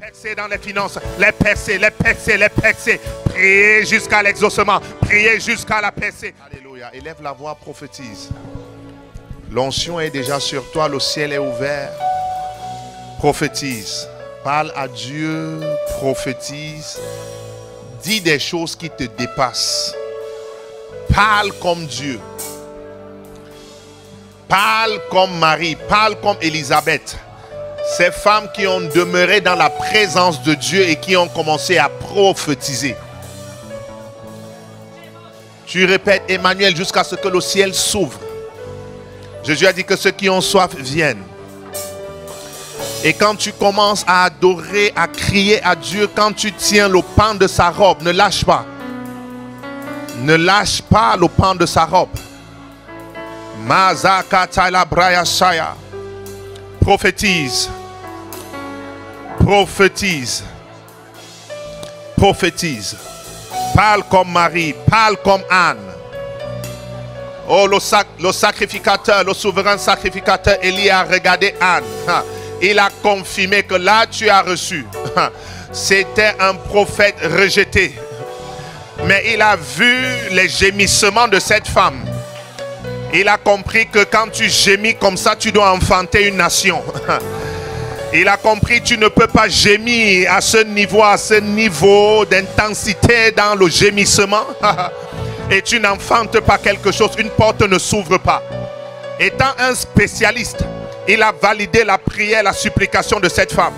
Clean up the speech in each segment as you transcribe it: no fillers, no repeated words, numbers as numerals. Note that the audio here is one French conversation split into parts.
percées dans les finances, les percées, les percées, les percées. Priez jusqu'à l'exaucement, priez jusqu'à la percée. Alléluia, élève la voix, prophétise. L'onction est déjà sur toi, le ciel est ouvert. Prophétise, parle à Dieu, prophétise. Dis des choses qui te dépassent. Parle comme Dieu. Parle comme Marie, parle comme Élisabeth. Ces femmes qui ont demeuré dans la présence de Dieu et qui ont commencé à prophétiser. Tu répètes Emmanuel jusqu'à ce que le ciel s'ouvre. Jésus a dit que ceux qui ont soif viennent. Et quand tu commences à adorer, à crier à Dieu, quand tu tiens le pan de sa robe, ne lâche pas. Ne lâche pas le pan de sa robe. Prophétise. Prophétise. Prophétise. Parle comme Marie, parle comme Anne. Oh, le sacrificateur, le souverain sacrificateur Élie a regardé Anne. Il a confirmé que là tu as reçu. C'était un prophète rejeté. Mais il a vu les gémissements de cette femme. Il a compris que quand tu gémis comme ça, tu dois enfanter une nation. Il a compris que tu ne peux pas gémir à ce niveau d'intensité dans le gémissement. Et tu n'enfantes pas quelque chose, une porte ne s'ouvre pas. Étant un spécialiste, il a validé la prière, la supplication de cette femme.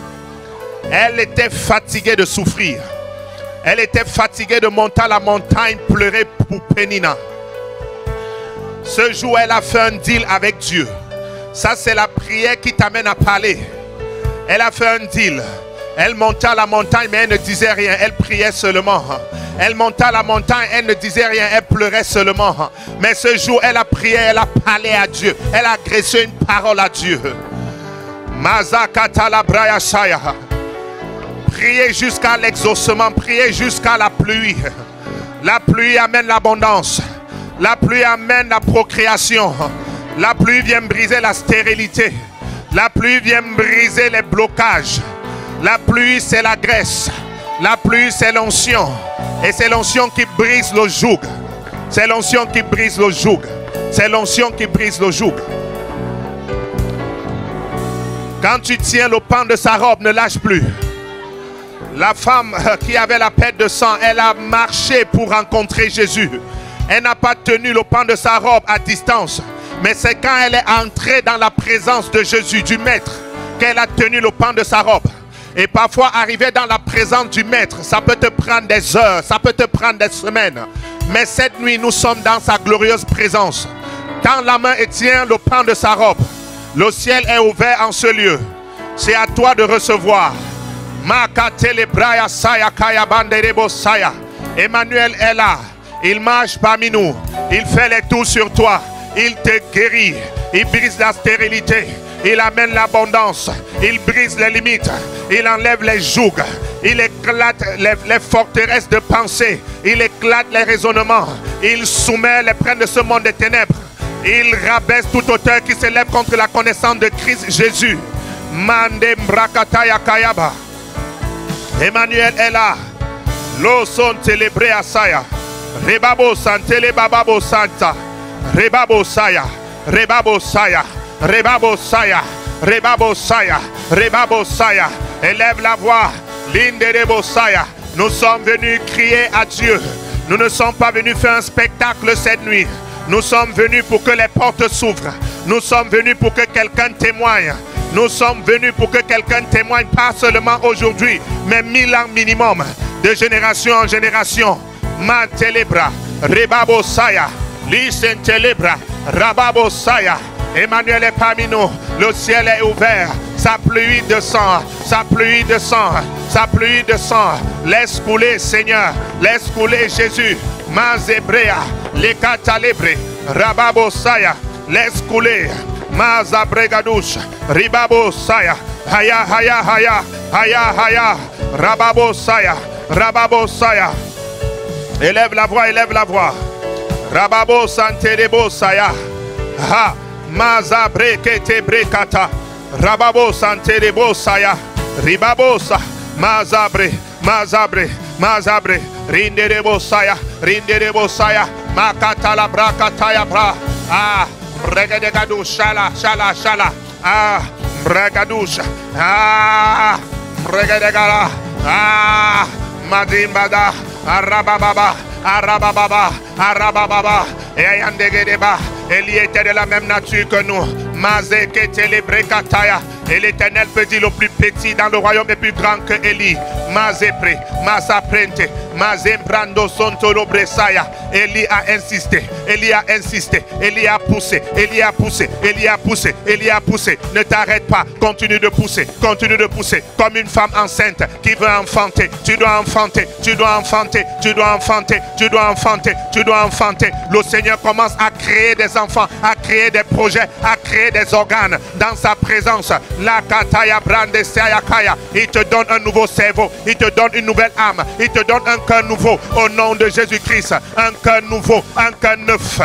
Elle était fatiguée de souffrir. Elle était fatiguée de monter à la montagne, pleurer pour Pénina. Ce jour, elle a fait un deal avec Dieu. Ça, c'est la prière qui t'amène à parler. Elle a fait un deal. Elle montait à la montagne, mais elle ne disait rien. Elle priait seulement. Elle montait à la montagne, elle ne disait rien. Elle pleurait seulement. Mais ce jour, elle a prié, elle a parlé à Dieu. Elle a adressé une parole à Dieu. Priez jusqu'à l'exaucement. Priez jusqu'à la pluie. La pluie amène l'abondance. La pluie amène la procréation. La pluie vient briser la stérilité. La pluie vient briser les blocages. La pluie, c'est la graisse. La pluie, c'est l'onction. Et c'est l'onction qui brise le joug. C'est l'onction qui brise le joug. C'est l'onction qui brise le joug. Quand tu tiens le pan de sa robe, ne lâche plus. La femme qui avait la perte de sang, elle a marché pour rencontrer Jésus. Elle n'a pas tenu le pan de sa robe à distance. Mais c'est quand elle est entrée dans la présence de Jésus, du Maître, qu'elle a tenu le pan de sa robe. Et parfois, arriver dans la présence du Maître, ça peut te prendre des heures, ça peut te prendre des semaines. Mais cette nuit, nous sommes dans sa glorieuse présence. Tends la main et tiens le pan de sa robe. Le ciel est ouvert en ce lieu. C'est à toi de recevoir. Emmanuel est là. Il marche parmi nous. Il fait les tours sur toi. Il te guérit. Il brise la stérilité. Il amène l'abondance. Il brise les limites. Il enlève les jougs. Il éclate les forteresses de pensée. Il éclate les raisonnements. Il soumet les princes de ce monde des ténèbres. Il rabaisse toute hauteur qui s'élève contre la connaissance de Christ Jésus. Emmanuel est là. Lo son célébré à Saya. Rebabo santele bababo santa. Rebabo saya. Rebabo saya. Rebabo saya. Rebabo saya. Rebabo saya. Élève la voix. Linderebo saya. Nous sommes venus crier à Dieu. Nous ne sommes pas venus faire un spectacle cette nuit. Nous sommes venus pour que les portes s'ouvrent. Nous sommes venus pour que quelqu'un témoigne. Nous sommes venus pour que quelqu'un témoigne, pas seulement aujourd'hui, mais 1000 ans minimum, de génération en génération. Mantelebra, Rebabo Saya, Lisentelebra, Rababo Saya. Emmanuel est parmi nous. Le ciel est ouvert. Sa pluie descend. Sa pluie descend. Sa pluie descend. Laisse couler, Seigneur. Laisse couler, Jésus. Mazebrea, Lekatalebre, Rababo Saya. Laisse couler. Mazabregadouche, Ribabo Saya. Haya, haya, haya. Haya, haya. Rababo Saya. Rababo Saya. Élève la voix, élève la voix. Rababo Santerebo Saya. Ha. Mazabre kete brekata. Rababo Santerebo Saya. Ribabosa. Mazabre, Mazabre, Mazabre, Rindere Bosaya, Makata la Brakataya Bra, ah, Regadegadu, Shala, ah, Bregadusha, ah, Regadegala, ah, Madimbada, Arababa, et Ayandegedeba, il était de la même nature que nous. Mazekete le Brekataya. Et l'Éternel peut dire le plus petit dans le royaume est plus grand que Élie. Mazepre, Mazaprente, Mazembrando Sontolo Bresaya. Élie a insisté, Élie a poussé. Ne t'arrête pas, continue de pousser. Comme une femme enceinte qui veut enfanter. Tu dois enfanter. Le Seigneur commence à créer des enfants, à créer des projets, à créer des organes dans sa présence. La kataya brande sayakaya. Il te donne un nouveau cerveau, il te donne une nouvelle âme, il te donne un cœur nouveau au nom de Jésus-Christ. Un cœur nouveau, un cœur neuf.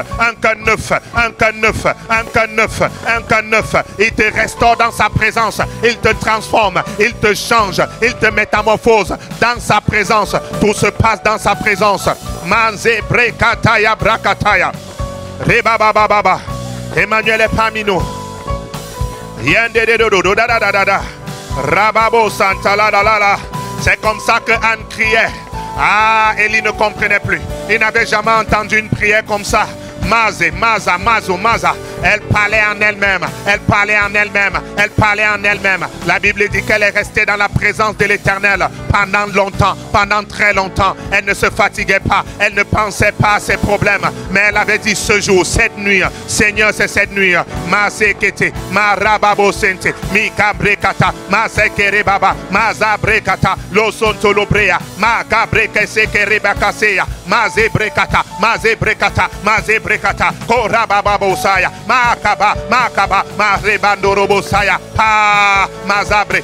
Il te restaure dans sa présence, il te transforme, il te change, il te métamorphose dans sa présence. Tout se passe dans sa présence. Manze brekataya brakataya. Rebababa. Emmanuel est parmi nous. Rababo Santa la. C'est comme ça que Anne criait. Ah, Élie ne comprenait plus. Il n'avait jamais entendu une prière comme ça. Maza. Elle parlait en elle-même. La Bible dit qu'elle est restée dans la présence de l'Éternel pendant très longtemps. Elle ne se fatiguait pas, elle ne pensait pas à ses problèmes. Mais elle avait dit ce jour, cette nuit, Seigneur, c'est cette nuit. Masekete, Marababo Sente, Mikabrekata, Masekerebaba, Mazabrekata, Losontolobrea, Makabreke Sekerebakaseya, Mazebrekata, Korabababosaya, Makaba, Marebandorobosaya, Mazabre,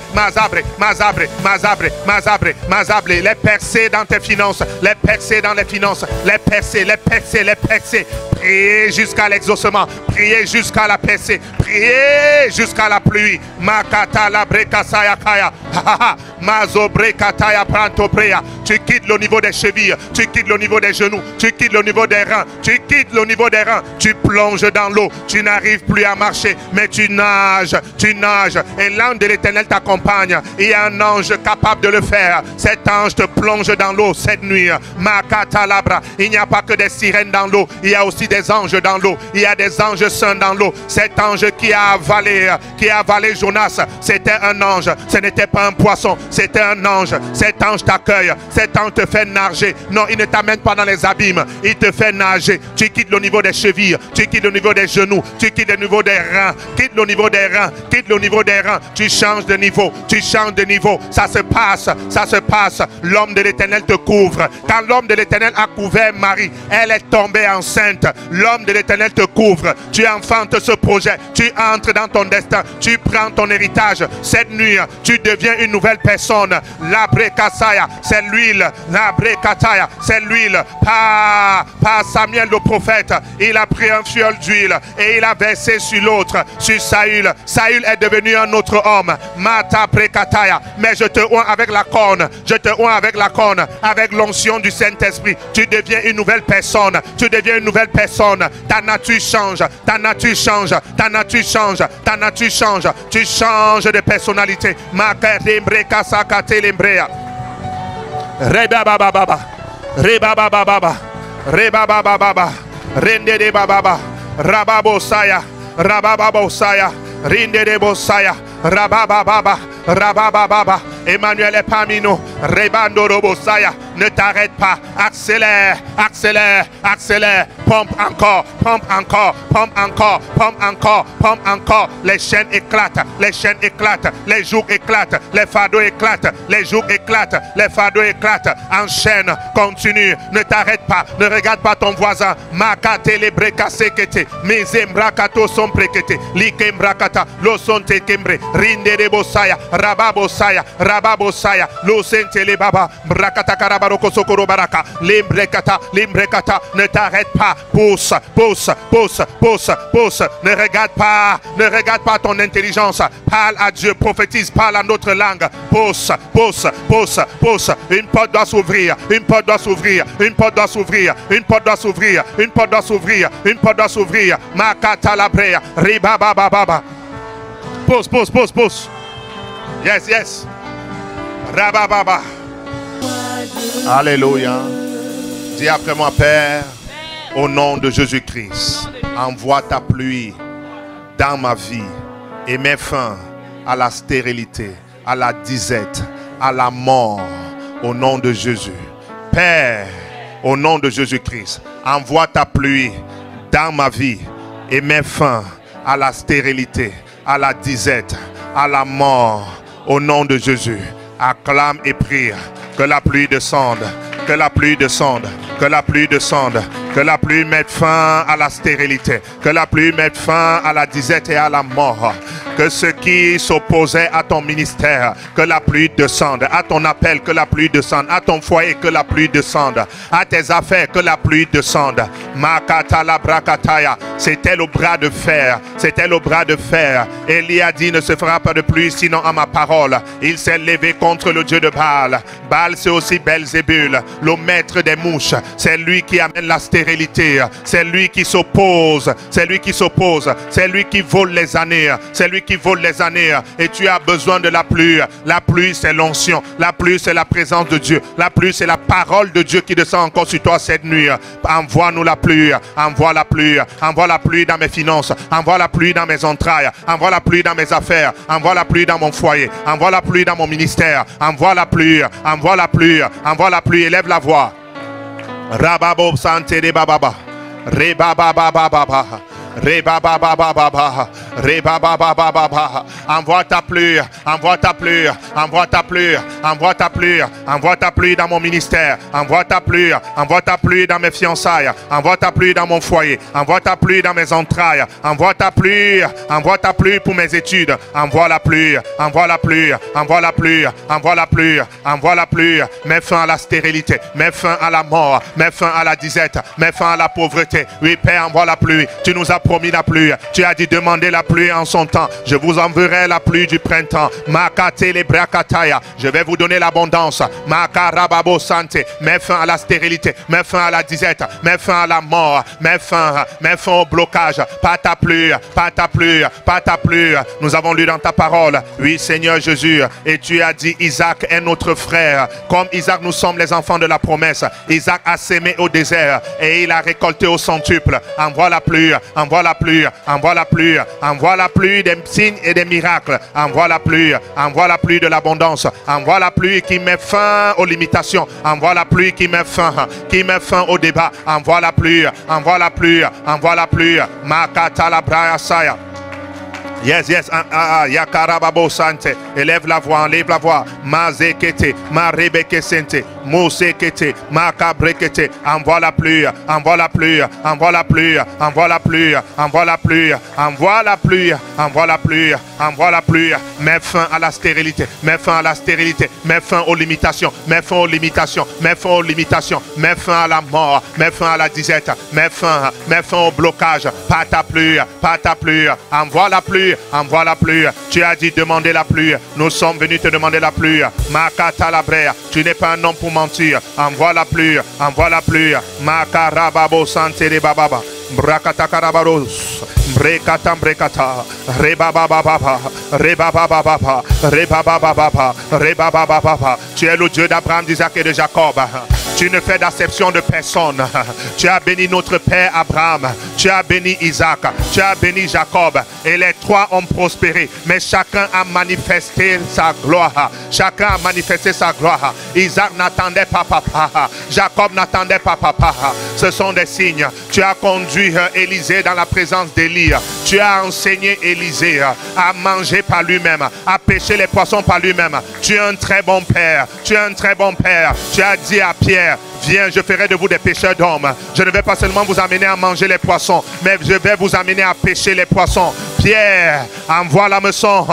les percées dans tes finances, les percées dans les finances, les percées. Priez jusqu'à l'exaucement, priez jusqu'à la percée, priez jusqu'à la pluie. Makata la brekasaya kaya, Mazobrekataya prantoprea. Tu quittes le niveau des chevilles, tu quittes le niveau des genoux, tu quittes le niveau des reins, tu plonges dans l'eau, tu n'arrives plus à marcher, mais tu nages, et l'ange de l'Éternel t'accompagne. Il y a un ange capable de le faire. Cet ange te plonge dans l'eau cette nuit. Makata labra. Il n'y a pas que des sirènes dans l'eau, il y a aussi des anges dans l'eau, il y a des anges saints dans l'eau. Cet ange qui a avalé Jonas, c'était un ange, ce n'était pas un poisson, c'était un ange. Cet ange t'accueille, cet ange te fait nager. Non, il ne t'amène pas dans les abîmes, il te fait nager. Tu quittes le niveau des chevilles, tu quittes le niveau des genoux, tu quittes le niveau des reins, quitte le niveau des reins, tu changes de niveau, ça se passe. L'homme de l'Éternel te couvre. Quand l'homme de l'Éternel a couvert Marie, elle est tombée enceinte. L'homme de l'Éternel te couvre, tu enfantes ce projet, tu entres dans ton destin, tu prends ton héritage. Cette nuit, tu deviens une nouvelle personne. La brekasaya, c'est l'huile. La brekataya, c'est l'huile. Pas Samuel le prophète, il a pris un fiole d'huile et il a versé sur l'autre, sur Saül. Saül est devenu un autre homme. Mata brekataya, mais je te oins avec la corne, avec l'onction du Saint-Esprit. Tu deviens une nouvelle personne, ta nature change, tu changes de personnalité. Rebabababa, Rende de Bababa, Rababosaya, Rinde de Bosaya, Rabababa, Emmanuel est parmi nous. Rebando Robosaya, ne t'arrête pas, accélère. Pompe encore. Les chaînes éclatent, les jougs éclatent, les fardeaux éclatent, les fardeaux éclatent. Enchaîne, continue, ne t'arrête pas, ne regarde pas ton voisin. Makate le brekasekete, mezembrakato son prekete, likembrakata, lo son tekembre, rinde de bosaya, Rababosaya, Rababosaya, Losentele Baba, Brakatakarabaro Sokoro Baraka, Limbrekata, Limbrekata, ne t'arrête pas, pousse, pousse, pousse, pousse, pousse, ne regarde pas ton intelligence, parle à Dieu, prophétise, parle à notre langue, pousse, pousse, pousse, pousse, une porte doit s'ouvrir, une porte doit s'ouvrir, une porte doit s'ouvrir, une porte doit s'ouvrir, une porte doit s'ouvrir, une porte doit s'ouvrir, Makata la brea, Ribaba Baba, pousse, pousse, pousse, pousse, yes, yes, Rabababa, Alléluia, dis après moi, Père, au nom de Jésus-Christ, envoie ta pluie dans ma vie et mets fin à la stérilité, à la disette, à la mort, au nom de Jésus. Père, au nom de Jésus-Christ, envoie ta pluie dans ma vie et mets fin à la stérilité, à la disette, à la mort, au nom de Jésus. Acclame et prie que la pluie descende, que la pluie descende, que la pluie descende, que la pluie mette fin à la stérilité, que la pluie mette fin à la disette et à la mort. Que ceux qui s'opposaient à ton ministère, que la pluie descende, à ton appel, que la pluie descende, à ton foyer, que la pluie descende, à tes affaires, que la pluie descende. Makata la brakataya, c'était le bras de fer, c'était le bras de fer. Élie a dit, ne se fera pas de pluie sinon à ma parole. Il s'est levé contre le Dieu de Baal. Baal, c'est aussi Belzébul, le maître des mouches. C'est lui qui amène la stérilité, c'est lui qui s'oppose, c'est lui qui s'oppose, c'est lui qui vole les années, c'est lui qui vole les années. Et tu as besoin de la pluie. La pluie, c'est l'onction, la pluie, c'est la présence de Dieu, la pluie, c'est la parole de Dieu qui descend encore sur toi cette nuit. Envoie-nous la pluie, envoie la pluie, envoie la pluie dans mes finances, envoie la pluie dans mes entrailles, envoie la pluie dans mes affaires, envoie la pluie dans mon foyer, envoie la pluie dans mon ministère, envoie la pluie, envoie la pluie, envoie la pluie, élève la voix. Rababo Sante de Bababa, Rebaba Baba Baba, Rebaba Baba Baba, Rebaba Baba Baba. Envoie ta pluie, envoie ta pluie, envoie ta pluie, envoie ta pluie, envoie ta pluie dans mon ministère, envoie ta pluie dans mes fiançailles, envoie ta pluie dans mon foyer, envoie ta pluie dans mes entrailles, envoie ta pluie pour mes études, envoie la pluie, envoie la pluie, envoie la pluie, envoie la pluie, envoie la pluie, mets fin à la stérilité, mets fin à la mort, mets fin à la disette, mets fin à la pauvreté. Oui, Père, envoie la pluie, tu nous as promis la pluie, tu as dit demandez la pluie en son temps, je vous enverrai la pluie du printemps. Makate les brakataya, je vais vous donner l'abondance. Makarababo sante, mets fin à la stérilité, mets fin à la disette, mets fin à la mort, mets fin au blocage. Pas ta pluie, pas ta pluie, pas ta pluie. Nous avons lu dans ta parole, oui Seigneur Jésus, et tu as dit Isaac est notre frère. Comme Isaac, nous sommes les enfants de la promesse. Isaac a sémé au désert et il a récolté au centuple. Envoie la pluie, envoie la pluie, envoie la pluie, envoie la pluie des signes et des miracles. Envoie la pluie de l'abondance. Envoie la pluie qui met fin aux limitations. Envoie la pluie qui met fin au débat. Envoie la pluie, envoie la pluie, envoie la pluie. Makata la brayasaya. Yes, yes, Yakarababo Sante, élève la voix, enlève la voix, Mazekete, Marebeke Sente, Mosekete, Makabrekete, envoie la pluie, envoie la pluie, envoie la pluie, envoie la pluie, envoie la pluie, envoie la pluie, envoie la pluie, envoie la pluie, mets fin à la stérilité, mets fin à la stérilité, mets fin aux limitations, mets fin aux limitations, mets fin aux limitations, mets fin à la mort, mets fin à la disette, mets fin au blocage, pas ta pluie, envoie la pluie. Envoie la pluie, tu as dit demander la pluie, nous sommes venus te demander la pluie. Makata la brea, tu n'es pas un homme pour mentir. Envoie la pluie, Makarababo sante de bababa, Brakata karabaros, Brekata brekata, Rebababa, Rebababa, Rebababa, Rebababa. Tu es le Dieu d'Abraham, d'Isaac et de Jacob. Tu ne fais d'acception de personne. Tu as béni notre père Abraham, tu as béni Isaac, tu as béni Jacob, et les trois ont prospéré, mais chacun a manifesté sa gloire. Chacun a manifesté sa gloire. Isaac n'attendait pas papa, Jacob n'attendait pas papa. Ce sont des signes. Tu as conduit Élisée dans la présence d'Élie. Tu as enseigné Élisée à manger par lui-même, à pêcher les poissons par lui-même. Tu es un très bon père. Tu es un très bon père. Tu as dit à Pierre, viens, je ferai de vous des pêcheurs d'hommes. Je ne vais pas seulement vous amener à manger les poissons, mais je vais vous amener à pêcher les poissons. Pierre, envoie l'hameçon,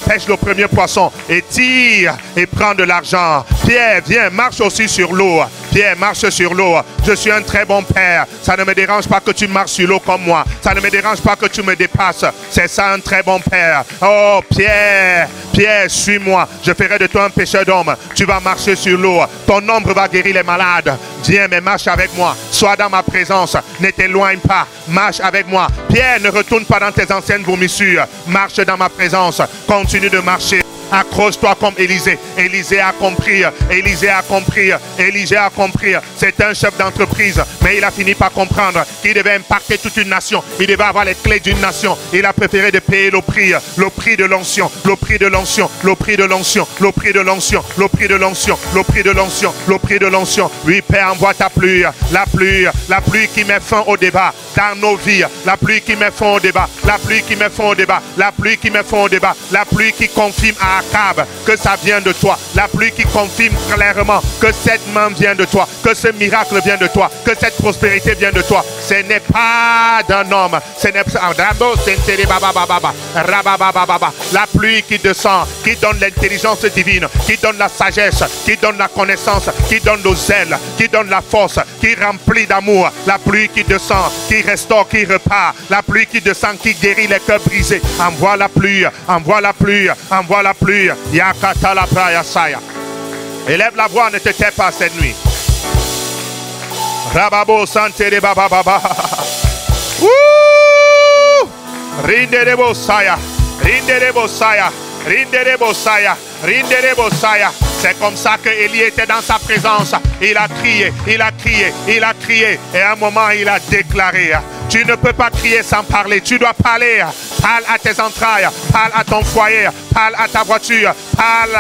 pêche le premier poisson et tire et prends de l'argent. Pierre, viens, marche aussi sur l'eau. Pierre, marche sur l'eau. Je suis un très bon père. Ça ne me dérange pas que tu marches sur l'eau comme moi. Ça ne me dérange pas que tu me dépasses. C'est ça un très bon père. Oh Pierre, Pierre, suis-moi. Je ferai de toi un pêcheur d'hommes. Tu vas marcher sur l'eau. Ton ombre va guérir les malades. Viens, mais marche avec moi. Sois dans ma présence. Ne t'éloigne pas. Marche avec moi. Pierre, ne retourne pas dans tes anciennes vomissures. Marche dans ma présence. Continue de marcher. Accroche-toi comme Élisée. Élisée a compris. Élisée a compris. Élisée a compris. C'est un chef d'entreprise. Mais il a fini par comprendre qu'il devait impacter toute une nation. Il devait avoir les clés d'une nation. Il a préféré de payer le prix de l'onction. Le prix de l'onction. Le prix de l'onction. Le prix de l'onction. Le prix de l'onction. Le prix de l'onction. Le prix de l'onction. Oui, Père, envoie ta pluie. La pluie qui met fin au débat dans nos vies. La pluie qui met fin au débat. La pluie qui met fin au débat. La pluie qui met fin au débat. La pluie qui confirme à Akab que ça vient de toi. La pluie qui confirme clairement que cette main vient de toi, que ce miracle vient de toi, que cette prospérité vient de toi. Ce n'est pas d'un homme. Ce n'est pas la pluie qui descend, qui donne l'intelligence divine, qui donne la sagesse, qui donne la connaissance, qui donne le zèle, qui donne la force, qui remplit d'amour. La pluie qui descend, qui restaure, qui repart. La pluie qui descend, qui guérit les cœurs brisés. Envoie la pluie, envoie la pluie, envoie la pluie. Yakata la braya saya. Élève la voix, ne te tais pas cette nuit. Rababo santere baba baba. Rinderebo saya. Rinderebo saya. Rinderebo saya. Rinderebo saya. C'est comme ça que Élie était dans sa présence. Il a crié, il a crié, il a crié. Et à un moment, il a déclaré: tu ne peux pas crier sans parler. Tu dois parler. Parle à tes entrailles. Parle à ton foyer. Parle à ta voiture. Parle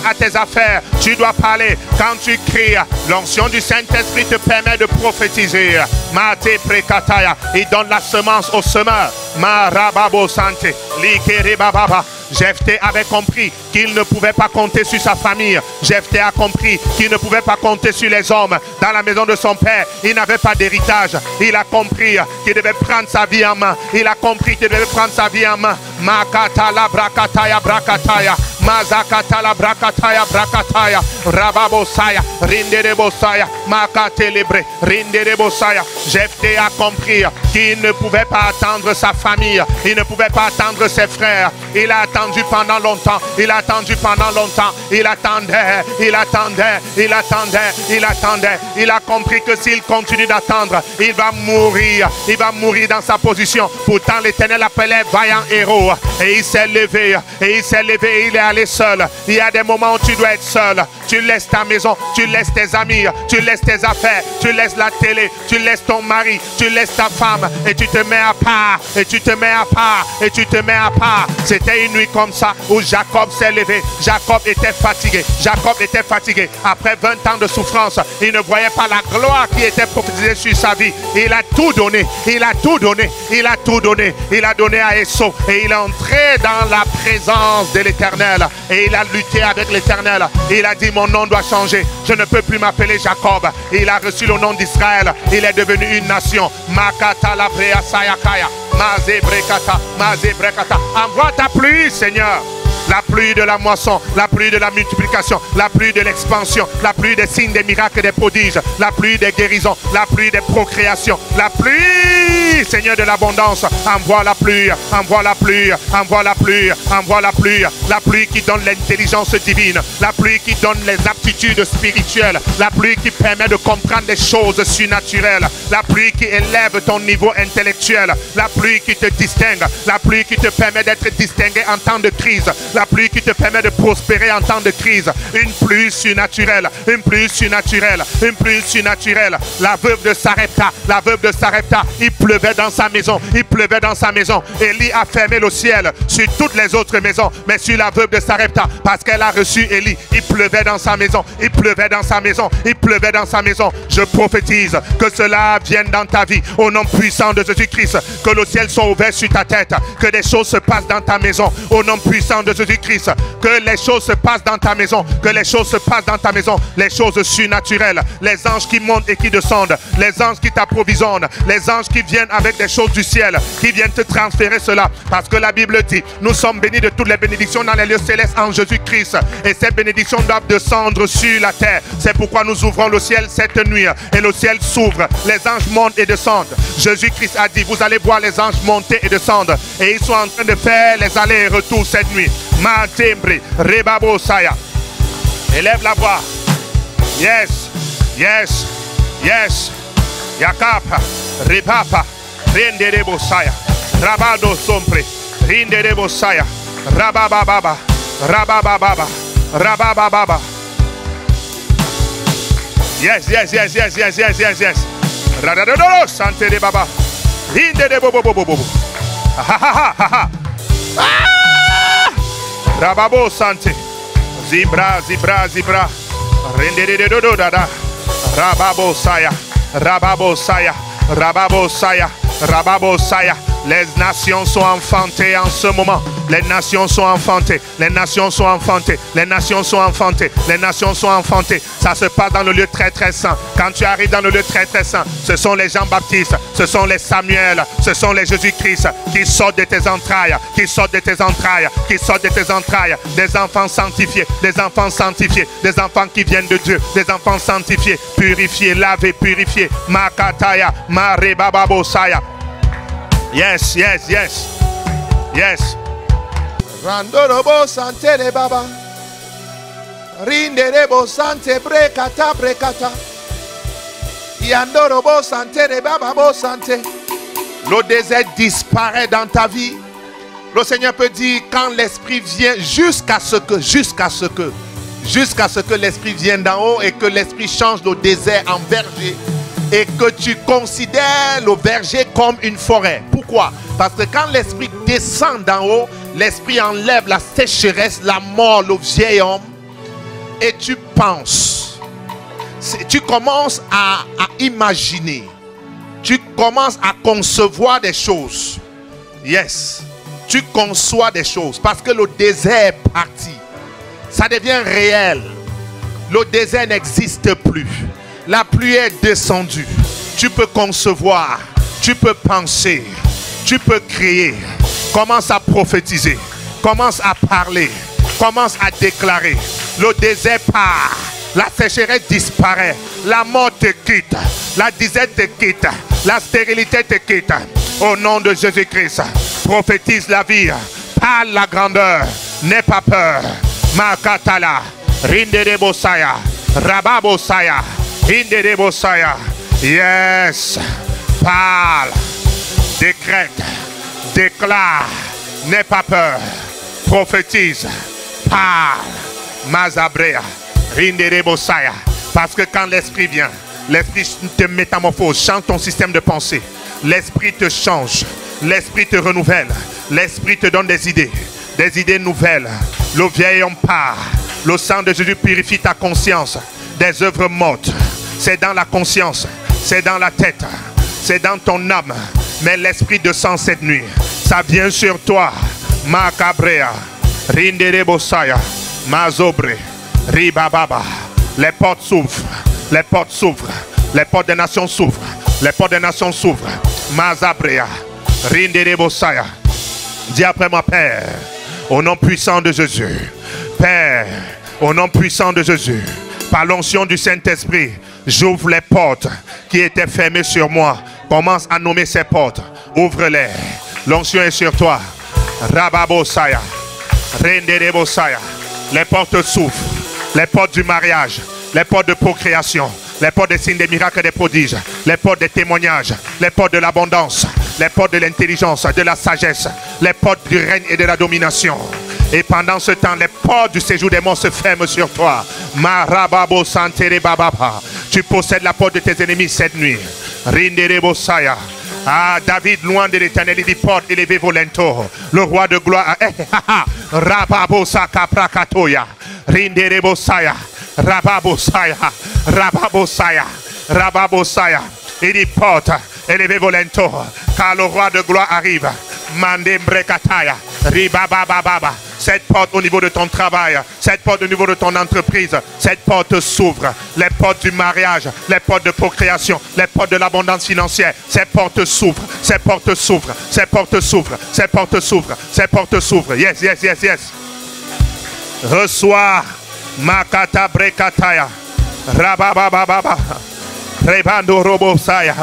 à tes affaires. Tu dois parler. Quand tu cries, l'onction du Saint-Esprit te permet de prophétiser. Mate prekataya. Il donne la semence au semeur. Marababo sante. Likere bababa. Jephthé avait compris qu'il ne pouvait pas compter sur sa famille. Jephthé a compris qu'il ne pouvait pas compter sur les hommes. Dans la maison de son père, il n'avait pas d'héritage. Il a compris qu'il devait prendre sa vie en main. Il a compris qu'il devait prendre sa vie en main. Makata la brakataya brakataya. Mazakata la brakataya brakataya. Rababosaya. Rinderebosaya. Makatelebre. Rinderebosaya. Jephthé a compris qu'il ne pouvait pas attendre sa famille. Il ne pouvait pas attendre ses frères. Il a attendu pendant longtemps. Il a attendu pendant longtemps. Il attendait. Il attendait. Il attendait. Il attendait. Il a compris que s'il continue d'attendre, il va mourir. Il va mourir dans sa position. Pourtant, l'Éternel l'appelait vaillant héros. Et il s'est levé. Et il s'est levé. Et il est allé seul. Il y a des moments où tu dois être seul. Tu laisses ta maison. Tu laisses tes amis. Tu laisses tes affaires. Tu laisses la télé. Tu laisses ton mari. Tu laisses ta femme. Et tu te mets à part. Et tu te mets à part. Et tu te mets à part. C'était une nuit comme ça où Jacob s'est levé. Jacob était fatigué. Jacob était fatigué. Après 20 ans de souffrance, il ne voyait pas la gloire qui était prophétisée sur sa vie. Il a tout donné. Il a tout donné. Il a tout donné. Il a donné à Esau. Et il est entré dans la présence de l'Éternel. Et il a lutté avec l'Éternel. Il a dit: mon nom doit changer. Je ne peux plus m'appeler Jacob. Il a reçu le nom d'Israël. Il est devenu une nation. Makata la brea sayakaya. Mazebrekata. Mazebrekata. Envoie ta pluie, Seigneur. La pluie de la moisson, la pluie de la multiplication, la pluie de l'expansion, la pluie des signes, des miracles, des prodiges, la pluie des guérisons, la pluie des procréations, la pluie, Seigneur de l'abondance. Envoie la pluie, envoie la pluie, envoie la pluie, envoie la pluie qui donne l'intelligence divine, la pluie qui donne les aptitudes spirituelles, la pluie qui permet de comprendre des choses surnaturelles, la pluie qui élève ton niveau intellectuel, la pluie qui te distingue, la pluie qui te permet d'être distingué en temps de crise, la pluie qui te permet de prospérer en temps de crise. Une pluie surnaturelle, une pluie surnaturelle, une pluie surnaturelle. La veuve de Sarepta, il pleuvait dans sa maison, il pleuvait dans sa maison. Élie a fermé le ciel sur toutes les autres maisons, mais sur la veuve de Sarepta, parce qu'elle a reçu Élie, il pleuvait dans sa maison, il pleuvait dans sa maison, il pleuvait dans sa maison. Je prophétise que cela vienne dans ta vie, au nom puissant de Jésus-Christ, que le ciel soit ouvert sur ta tête, que des choses se passent dans ta maison, au nom puissant de Jésus-Christ. Jésus-Christ. Que les choses se passent dans ta maison. Que les choses se passent dans ta maison. Les choses surnaturelles. Les anges qui montent et qui descendent. Les anges qui t'approvisionnent. Les anges qui viennent avec des choses du ciel. Qui viennent te transférer cela. Parce que la Bible dit, nous sommes bénis de toutes les bénédictions dans les lieux célestes en Jésus-Christ. Et ces bénédictions doivent descendre sur la terre. C'est pourquoi nous ouvrons le ciel cette nuit. Et le ciel s'ouvre. Les anges montent et descendent. Jésus-Christ a dit, vous allez voir les anges monter et descendre. Et ils sont en train de faire les allers et retours cette nuit. Matembre, Rebabo Saya. Élève la voix. Yes, yes, yes. Yakapa, Rebapa, Renderebo Saya. Rabado Sompre, Renderebo Saya. Rabababa, Rabababa, Rabababa. Yes, yes, yes, yes, yes, yes, yes, yes. Radadoro, Sante de Baba. Renderebo Bobo. Ha ha ha ha. Rababo Sante. Zibra, zibra, zibra. Renderedo dada. Rababo Saya. Rababo Saya. Rababo Saya. Rababo Saya. Les nations sont enfantées en ce moment. Les nations sont enfantées. Les nations sont enfantées. Les nations sont enfantées. Les nations sont enfantées. Ça se passe dans le lieu très très saint. Quand tu arrives dans le lieu très très saint, ce sont les Jean-Baptiste, ce sont les Samuel, ce sont les Jésus-Christ qui sortent de tes entrailles, qui sortent de tes entrailles, qui sortent de tes entrailles. Des enfants sanctifiés, des enfants sanctifiés, des enfants qui viennent de Dieu, des enfants sanctifiés, purifiés, lavés, purifiés. Makataya, Marebababosaya. Yes, yes, yes. Yes. Randorobo sante de baba. Rinderebo sante brekata brekata. Yandorobo sante de baba bo sante. Le désert disparaît dans ta vie. Le Seigneur peut dire quand l'Esprit vient jusqu'à ce que l'Esprit vienne d'en haut et que l'Esprit change le désert en verger. Et que tu considères le verger comme une forêt. Pourquoi? Parce que quand l'Esprit descend d'en haut, l'Esprit enlève la sécheresse, la mort, le vieil homme. Et tu penses. Tu commences à imaginer. Tu commences à concevoir des choses. Yes. Tu conçois des choses. Parce que le désert est parti. Ça devient réel. Le désert n'existe plus. La pluie est descendue. Tu peux concevoir. Tu peux penser. Tu peux créer. Commence à prophétiser. Commence à parler. Commence à déclarer. Le désert part. La sécheresse disparaît. La mort te quitte. La disette te quitte. La stérilité te quitte. Au nom de Jésus-Christ, prophétise la vie. Parle la grandeur. N'aie pas peur. Makatala. Rinderebosaya. Rababosaya. Rinderebosaya. Yes. Parle. Décrète. Déclare. N'aie pas peur. Prophétise. Parle. Mazabrea. Rinderebosaya. Parce que quand l'Esprit vient, l'Esprit te métamorphose, change ton système de pensée. L'Esprit te change. L'Esprit te renouvelle. L'Esprit te donne des idées nouvelles. Le vieil homme part. Le sang de Jésus purifie ta conscience des œuvres mortes. C'est dans la conscience, c'est dans la tête, c'est dans ton âme. Mais l'Esprit descend cette nuit. Ça vient sur toi. Makabrea. Rinderebosaya. Mazobre. Ribababa. Les portes s'ouvrent. Les portes s'ouvrent. Les portes des nations s'ouvrent. Les portes des nations s'ouvrent. Mazabrea. Rinderebosaya. Dis après moi, Père, au nom puissant de Jésus. Père, au nom puissant de Jésus. Par l'onction du Saint-Esprit, j'ouvre les portes qui étaient fermées sur moi. Commence à nommer ces portes. Ouvre-les. L'onction est sur toi. Rababosaya. Renderebosaya. Les portes s'ouvrent. Les portes du mariage. Les portes de procréation. Les portes des signes, des miracles et des prodiges. Les portes des témoignages. Les portes de l'abondance. Les portes de l'intelligence, de la sagesse. Les portes du règne et de la domination. Et pendant ce temps, les portes du séjour des morts se ferment sur toi. Marababo santere bababa. Tu possèdes la porte de tes ennemis cette nuit. Rinderebosaya. Ah, David, loin de l'Éternel, il dit porte élevée volento. Le roi de gloire. Rababosaka prakatoya. Rinderebosaya. Rababosaya. Rababosaya. Rababosaya. Il dit porte élevée volento. Car le roi de gloire arrive. Mandembrekataya. Ribabababa. Cette porte au niveau de ton travail, cette porte au niveau de ton entreprise, cette porte s'ouvre. Les portes du mariage, les portes de procréation, les portes de l'abondance financière, ces portes s'ouvrent, ces portes s'ouvrent, ces portes s'ouvrent, ces portes s'ouvrent, ces portes s'ouvrent. Yes, yes, yes, yes. Reçois Makata Brekataya. Rababababa. Rebando Robosaya.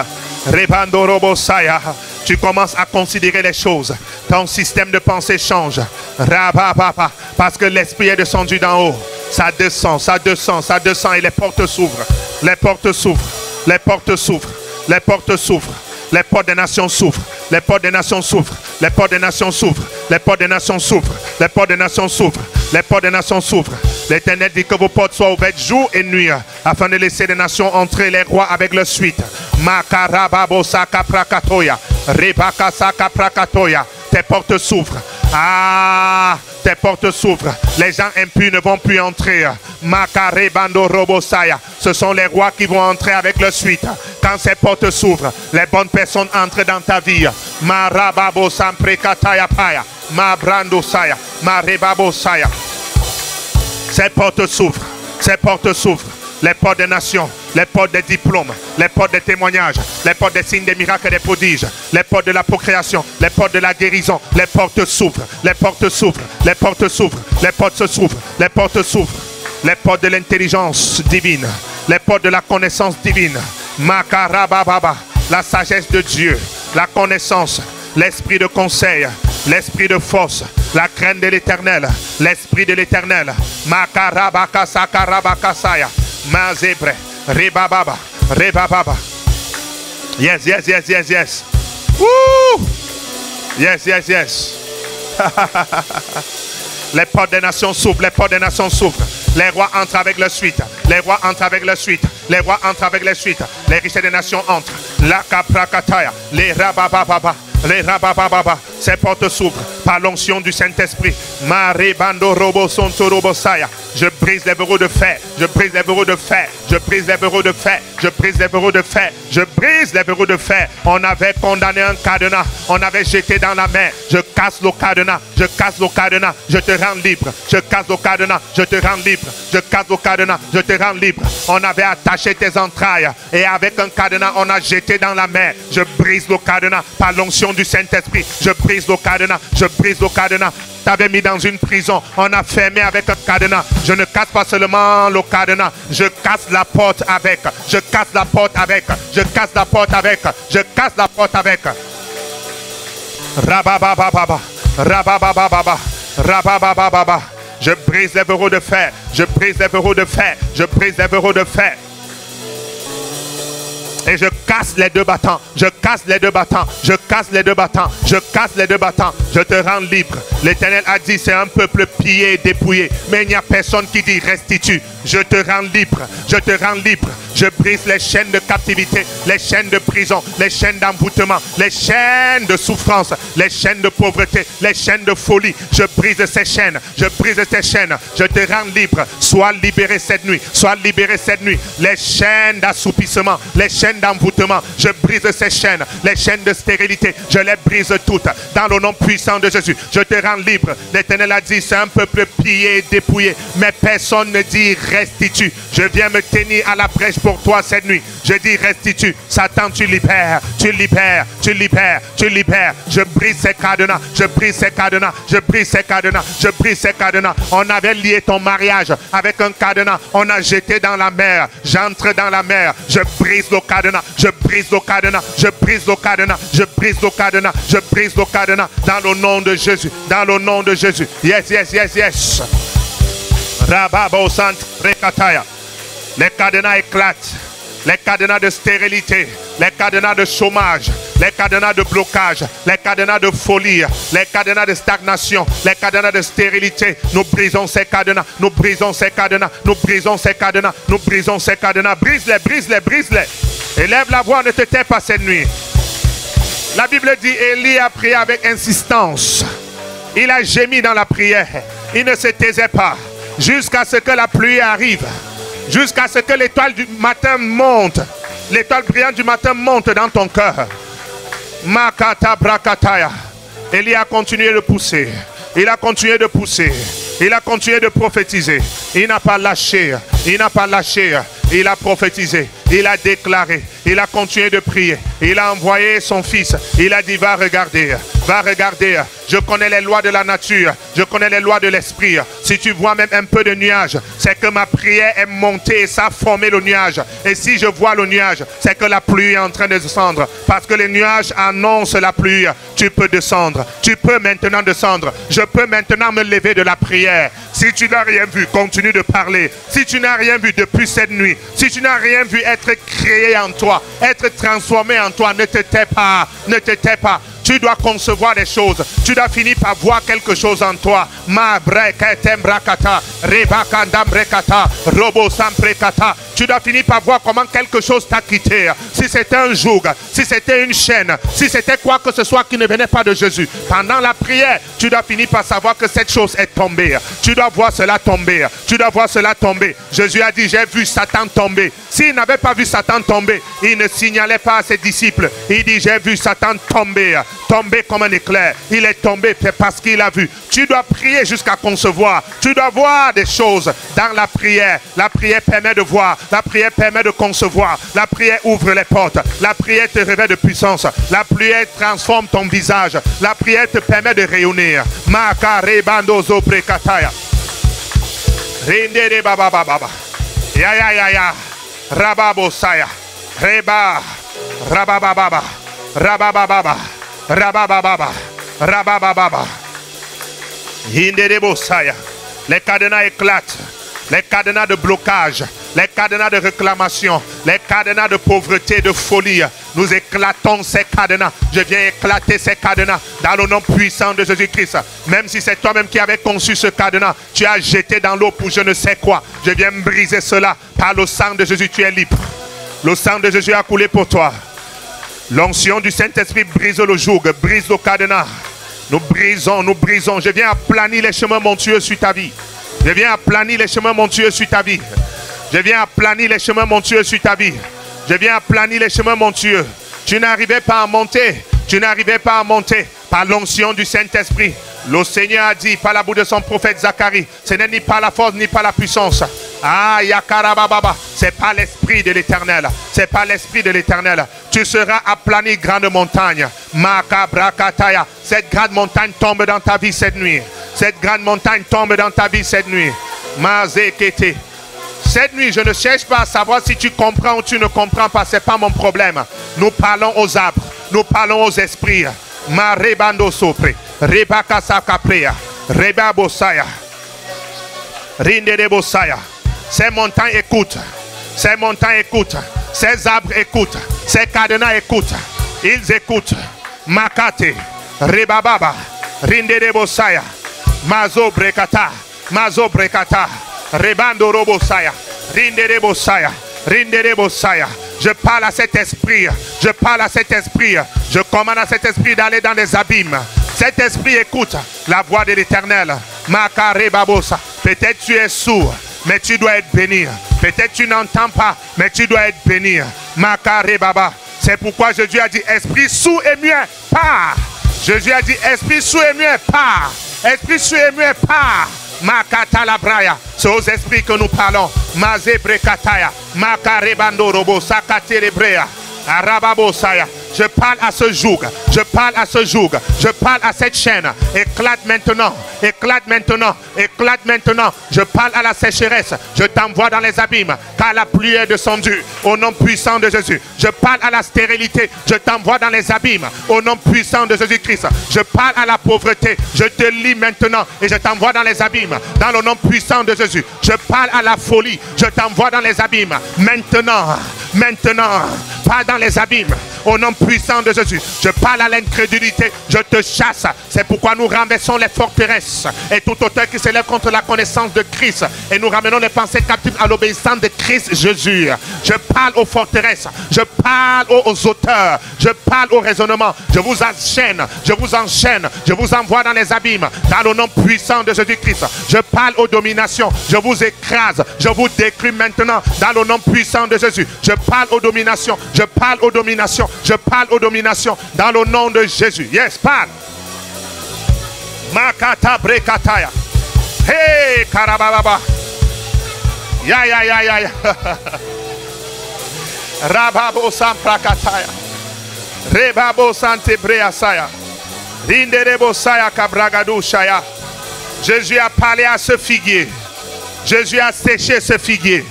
Rebando Robosaya. Tu commences à considérer les choses. Ton système de pensée change. Rabababa. Parce que l'esprit est descendu d'en haut. Ça descend, ça descend, ça descend et les portes s'ouvrent. Les portes s'ouvrent. Les portes s'ouvrent. Les portes s'ouvrent. Les portes des nations s'ouvrent. Les portes des nations s'ouvrent. Les portes des nations s'ouvrent. Les portes des nations s'ouvrent. Les portes des nations s'ouvrent. Les portes des nations s'ouvrent. L'Éternel dit que vos portes soient ouvertes jour et nuit, afin de laisser les nations entrer, les rois avec leur suite. Makarababo saka prakatoya. Rebaka saka prakatoya. Tes portes s'ouvrent. Ah, tes portes s'ouvrent. Les gens impurs ne vont plus entrer. Makarebando robosaya. Ce sont les rois qui vont entrer avec leur suite. Quand ces portes s'ouvrent, les bonnes personnes entrent dans ta vie. Marababo samprekataya paya. Mabrando saya. Marebabo saya. Ces portes s'ouvrent. Ces portes s'ouvrent. Les portes des nations, les portes des diplômes, les portes des témoignages, les portes des signes, des miracles et des prodiges, les portes de la procréation, les portes de la guérison, les portes s'ouvrent, les portes s'ouvrent, les portes s'ouvrent, les portes s'ouvrent, les portes s'ouvrent, les portes de l'intelligence divine, les portes de la connaissance divine, Makarababa, la sagesse de Dieu, la connaissance, l'esprit de conseil, l'esprit de force, la crainte de l'Éternel, l'esprit de l'Éternel, Makarabaka sakarabakasaya. Mazebre, Rebababa, Rebababa. Yes, yes, yes, yes, yes. Woo! Yes, yes, yes. Les portes des nations s'ouvrent, les portes des nations s'ouvrent. Les rois entrent avec leur suite. Les rois entrent avec leur suite. Les rois entrent avec leur suite. Les richesses des nations entrent. La kaprakataya, les rabababa. Les rabababa, ces portes s'ouvrent par l'onction du Saint-Esprit. Marebando robo sonto robosaya. Je brise les verrous de fer. Je brise les verrous de fer. Je brise les verrous de fer. Je brise les verrous de fer. Je brise les verrous de fer. On avait condamné un cadenas. On avait jeté dans la mer. Je casse le cadenas. Je casse le cadenas. Je te rends libre. Je casse le cadenas. Je te rends libre. Je casse le cadenas. Je te rends libre. On avait attaché tes entrailles. Et avec un cadenas, on a jeté dans la mer. Je brise le cadenas par l'onction du Saint-Esprit. Je brise le cadenas. Je brise le cadenas. T'avais mis dans une prison. On a fermé avec un cadenas. Je ne casse pas seulement le cadenas. Je casse la porte avec. Je casse la porte avec. Je casse la porte avec. Je casse la porte avec. Rababababa. Rababababa. Rababababa. Je brise les verrous de fer. Je brise les verrous de fer. Je brise les verrous de fer. Et je casse les deux battants. Je casse les deux battants. Je casse les deux battants. Je casse les deux battants. Je te rends libre. L'Éternel a dit c'est un peuple pillé et dépouillé. Mais il n'y a personne qui dit restitue. Je te rends libre. Je te rends libre. Je brise les chaînes de captivité, les chaînes de prison, les chaînes d'envoûtement, les chaînes de souffrance, les chaînes de pauvreté, les chaînes de folie. Je brise ces chaînes. Je brise ces chaînes. Je te rends libre. Sois libéré cette nuit. Sois libéré cette nuit. Les chaînes d'assoupissement, les chaînes d'envoûtement. Je brise ces chaînes. Les chaînes de stérilité. Je les brise toutes. Dans le nom puissant de Jésus. Je te rends libre. L'Éternel a dit c'est un peuple pillé et dépouillé. Mais personne ne dit restitue. Je viens me tenir à la brèche pour toi cette nuit. Je dis restitue. Satan, tu libères. Tu libères. Tu libères. Tu libères. Je brise ces cadenas. Je brise ces cadenas. Je brise ces cadenas. Je brise ces cadenas. On avait lié ton mariage avec un cadenas. On a jeté dans la mer. J'entre dans la mer. Je brise le cadenas. Je brise le cadenas. Je brise le cadenas. Je brise le cadenas. Je brise le cadenas. Dans le nom de Jésus. Dans le nom de Jésus. Yes, yes, yes, yes. Rababo sant rekataya. Les cadenas éclatent. Les cadenas de stérilité, les cadenas de chômage, les cadenas de blocage, les cadenas de folie, les cadenas de stagnation, les cadenas de stérilité. Nous brisons ces cadenas, nous brisons ces cadenas, nous brisons ces cadenas, nous brisons ces cadenas. Brise-les, brise-les, brise-les. Élève la voix, ne te tais pas cette nuit. La Bible dit, Élie a prié avec insistance. Il a gémi dans la prière. Il ne se taisait pas jusqu'à ce que la pluie arrive. Jusqu'à ce que l'étoile du matin monte. L'étoile brillante du matin monte dans ton cœur. Makata brakataya. Élie a continué de pousser. Il a continué de pousser. Il a continué de prophétiser. Il n'a pas lâché. Il n'a pas lâché. Il a prophétisé. Il a déclaré. Il a continué de prier. Il a envoyé son fils. Il a dit, va regarder. Va regarder. Je connais les lois de la nature. Je connais les lois de l'esprit. Si tu vois même un peu de nuage, c'est que ma prière est montée et ça a formé le nuage. Et si je vois le nuage, c'est que la pluie est en train de descendre. Parce que les nuages annoncent la pluie. Tu peux descendre. Tu peux maintenant descendre. Je peux maintenant me lever de la prière. Si tu n'as rien vu, continue de parler. Si tu n'as rien vu depuis cette nuit, si tu n'as rien vu être créé en toi, être transformé en toi, ne te tais pas. Ne te tais pas. Tu dois concevoir des choses. Tu dois finir par voir quelque chose en toi. Tu dois finir par voir comment quelque chose t'a quitté. Si c'était un joug, si c'était une chaîne, si c'était quoi que ce soit qui ne venait pas de Jésus. Pendant la prière, tu dois finir par savoir que cette chose est tombée. Tu dois voir cela tomber. Tu dois voir cela tomber. Jésus a dit, j'ai vu Satan tomber. S'il n'avait pas vu Satan tomber, il ne signalait pas à ses disciples. Il dit, j'ai vu Satan tomber. Tomber comme un éclair. Il est tombé parce qu'il a vu. Tu dois prier jusqu'à concevoir. Tu dois voir des choses dans la prière. La prière permet de voir. La prière permet de concevoir. La prière ouvre les portes. La prière te révèle de puissance. La prière transforme ton visage. La prière te permet de rayonner. Makarebandozo prekataya. Rindere baba baba. Ya ya ya ya. Rababosaya. Reba. Rabababa. Rabababa. Rabababa. Rabababa. Hinderebosaya. Les cadenas éclatent. Les cadenas de blocage. Les cadenas de réclamation. Les cadenas de pauvreté, de folie. Nous éclatons ces cadenas. Je viens éclater ces cadenas dans le nom puissant de Jésus-Christ. Même si c'est toi-même qui avais conçu ce cadenas, tu as jeté dans l'eau pour je ne sais quoi. Je viens briser cela. Par le sang de Jésus, tu es libre. Le sang de Jésus a coulé pour toi. L'onction du Saint-Esprit brise le joug, brise le cadenas. Nous brisons, nous brisons. Je viens aplanir les chemins montueux sur ta vie. Je viens aplanir les chemins montueux sur ta vie. Je viens aplanir les chemins montueux sur ta vie. Je viens aplanir les chemins montueux. Tu n'arrivais pas à monter. Tu n'arrivais pas à monter par l'onction du Saint-Esprit. Le Seigneur a dit par la bouche de son prophète Zacharie, ce n'est ni par la force ni par la puissance. Ah, Yakarababa, c'est pas l'esprit de l'Éternel. C'est pas l'esprit de l'Éternel. Tu seras aplani grande montagne. Makabrakataya. Cette grande montagne tombe dans ta vie cette nuit. Cette grande montagne tombe dans ta vie cette nuit. Mazekete. Cette nuit, je ne cherche pas à savoir si tu comprends ou tu ne comprends pas. Ce n'est pas mon problème. Nous parlons aux arbres. Nous parlons aux esprits. Marebando sopre. Rebaka sakaprea. Reba bosaya. Rinde de bosaya. Ces montagnes écoutent. Ces montagnes écoutent. Ces arbres écoutent. Ces cadenas écoutent. Ils écoutent. Makate. Rebababa. Rinde de bosaya. Mazo brekata. Mazo brekata. Rebando robosaya. Rinde de bosaya. Rinde de bosaya. Je parle à cet esprit. Je parle à cet esprit. Je commande à cet esprit d'aller dans les abîmes. Cet esprit écoute la voix de l'Éternel. Makarebabosa. Peut-être tu es sourd, mais tu dois être béni. Peut-être tu n'entends pas, mais tu dois être béni. Makarebaba. C'est pourquoi Jésus a dit esprit sourd et muet, pars. Jésus a dit esprit sourd et muet, pars. Esprit sourd et muet, pars. Makata la braya. C'est aux esprits que nous parlons. Mazebrekataya. Makarebando robo. Sakaterebrea. Arababosaya. Je parle à ce joug. Je parle à ce joug. Je parle à cette chaîne. Éclate maintenant. Éclate maintenant. Éclate maintenant. Je parle à la sécheresse. Je t'envoie dans les abîmes. Car la pluie est descendue. Au nom puissant de Jésus. Je parle à la stérilité. Je t'envoie dans les abîmes. Au nom puissant de Jésus-Christ. Je parle à la pauvreté. Je te lis maintenant. Et je t'envoie dans les abîmes. Dans le nom puissant de Jésus. Je parle à la folie. Je t'envoie dans les abîmes. Maintenant. Maintenant. Pas dans les abîmes. Au nom puissant de Jésus. Je parle à l'incrédulité. Je te chasse. C'est pourquoi nous renversons les forteresses. Et tout auteur qui s'élève contre la connaissance de Christ. Et nous ramenons les pensées captives à l'obéissance de Christ Jésus. Je parle aux forteresses. Je parle aux auteurs. Je parle au raisonnement. Je vous enchaîne. Je vous enchaîne. Je vous envoie dans les abîmes. Dans le nom puissant de Jésus-Christ. Je parle aux dominations. Je vous écrase. Je vous détruis maintenant. Dans le nom puissant de Jésus. Je parle aux dominations. Je parle aux dominations. Je parle aux dominations. Dans le nom de Jésus. Yes, parle. Makata brekataya. Hey, karababa. Ya, ya, ya, ya, ya. Rababo samprakataya. Rebabo sante breasaya. Rinderebo saya kabragadushaya. Jésus a parlé à ce figuier. Jésus a séché ce figuier.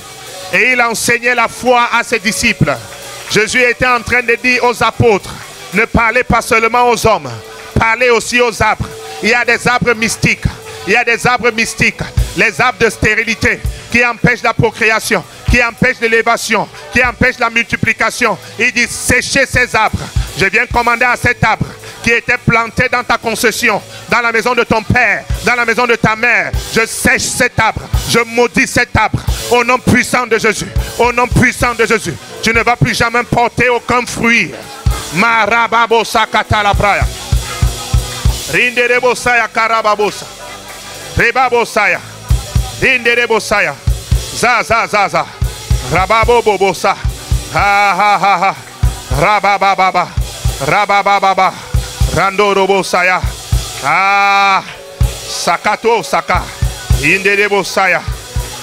Et il a enseigné la foi à ses disciples. Jésus était en train de dire aux apôtres, ne parlez pas seulement aux hommes, parlez aussi aux arbres. Il y a des arbres mystiques. Il y a des arbres mystiques. Les arbres de stérilité qui empêchent la procréation, qui empêchent l'élévation, qui empêchent la multiplication. Il dit, séchez ces arbres. Je viens commander à cet arbre qui était planté dans ta concession, dans la maison de ton père, dans la maison de ta mère. Je sèche cet arbre. Je maudis cet arbre. Au nom puissant de Jésus. Au nom puissant de Jésus. Tu ne vas plus jamais porter aucun fruit. Marababosa katalabraya. Rinderebosaya karababosa. Rebabosaya. Rinderebosaya. Za za za za. Rababobobosa. Ha ha ha ha. Rabababa. Rabababa. Randorobosaya. Ah. Sakato saka. Rinderebosaya.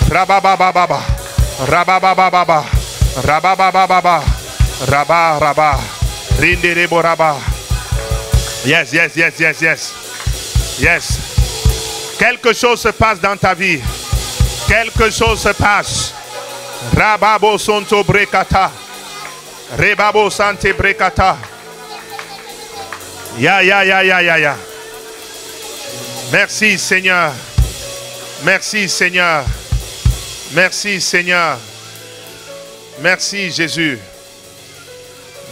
Rabababa. Rabababa. Rabababa. Rabba rabba. Rinderebo rabba. Yes, yes, yes, yes, yes. Yes. Quelque chose se passe dans ta vie. Quelque chose se passe. Rababo sonto brekata. Rebabo sante brekata. Ya, ya, ya, ya, ya, ya. Merci Seigneur. Merci Seigneur. Merci Seigneur. Merci Jésus.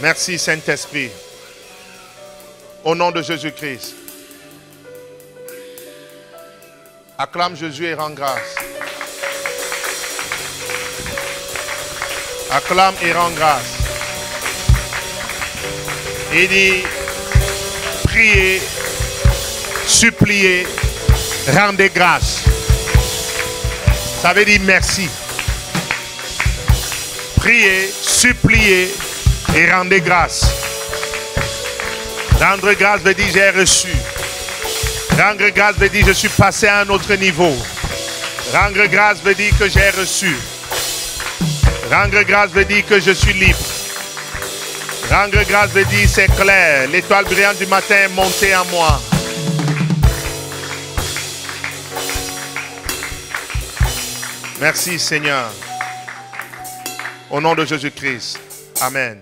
Merci Saint-Esprit. Au nom de Jésus-Christ. Acclame Jésus et rends grâce. Acclame et rends grâce. Il dit, priez, suppliez, rendez grâce. Ça veut dire merci. Priez, suppliez et rendez grâce. Rendre grâce veut dire j'ai reçu. Rendre grâce veut dire je suis passé à un autre niveau. Rendre grâce veut dire que j'ai reçu. Rendre grâce veut dire que je suis libre. Rendre grâce veut dire c'est clair. L'étoile brillante du matin est montée en moi. Merci Seigneur. Au nom de Jésus-Christ. Amen.